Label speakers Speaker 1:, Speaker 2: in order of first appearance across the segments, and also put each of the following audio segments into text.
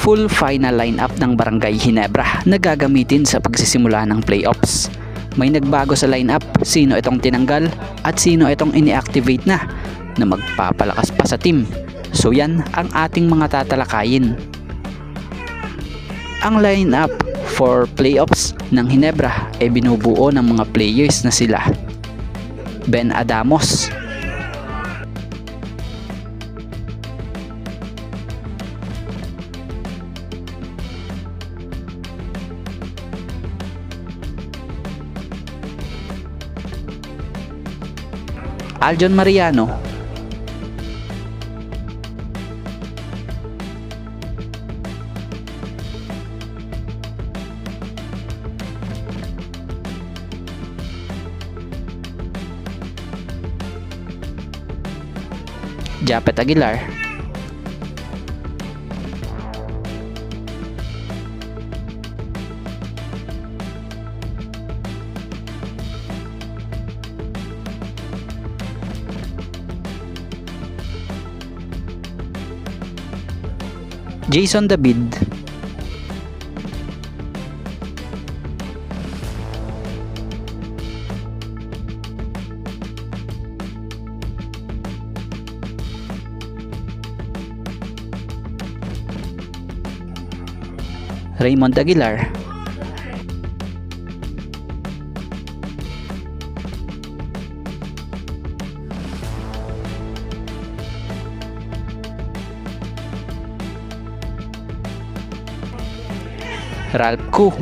Speaker 1: full final lineup ng Barangay Ginebra na gagamitin sa pagsisimula ng playoffs. May nagbago sa lineup, sino itong tinanggal at sino itong ini-activate na magpapalakas pa sa team. So yan ang ating mga tatalakayin. Ang lineup for playoffs ng Ginebra ay binubuo ng mga players na sila: Ben Adamos, Aljon Mariano, Japet Aguilar, Jason David, Raymond Aguilar, Ralph Koo,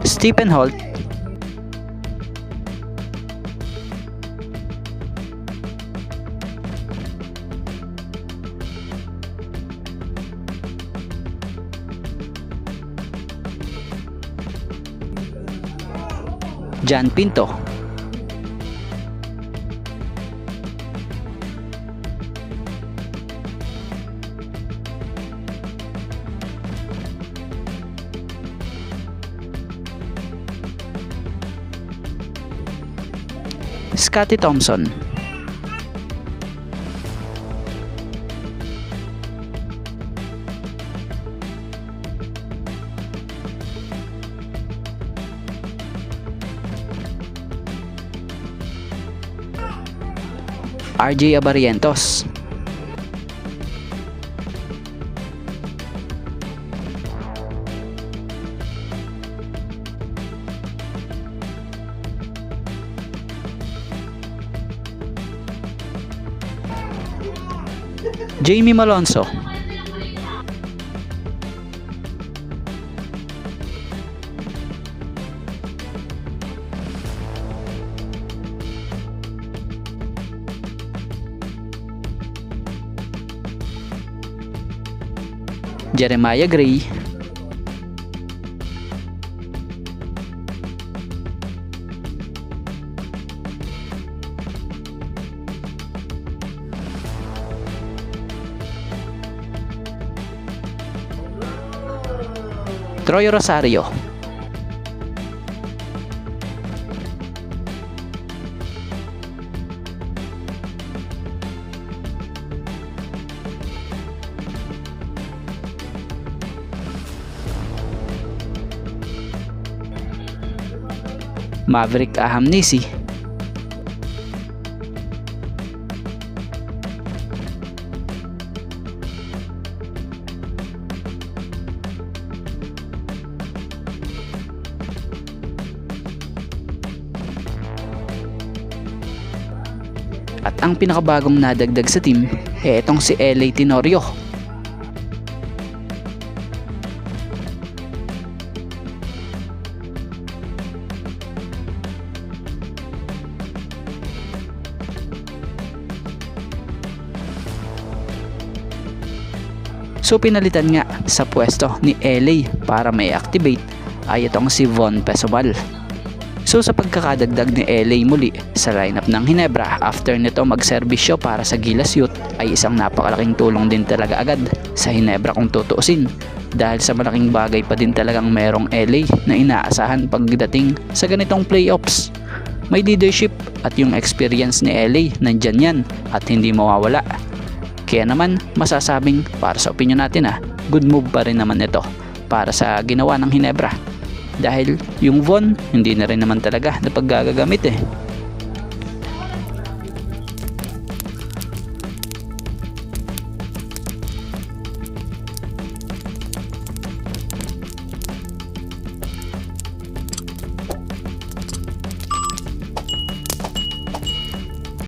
Speaker 1: Stephen Holt, Jan Pinto, Scotty Thompson, RJ Abarientos, Jamie Malonzo, Jeremiah Gray, Troy Rosario, Maverick Ahamnisi, at ang pinakabagong nadagdag sa team ay itong si LA Tenorio. So pinalitan nga sa pwesto ni LA para may activate ay itong si Von Pesobal. So sa pagkakadagdag ni LA muli sa lineup ng Ginebra after nito magserbisyo para sa Gilas Youth ay isang napakalaking tulong din talaga agad sa Ginebra kung tutuusin, dahil sa malaking bagay pa din talagang merong LA na inaasahan pagdating sa ganitong playoffs. May leadership at yung experience ni LA nandyan yan at hindi mawawala. Kaya naman masasabing para sa opinion natin good move pa rin naman ito para sa ginawa ng Ginebra. Dahil yung Von hindi na rin naman talaga na paggagamit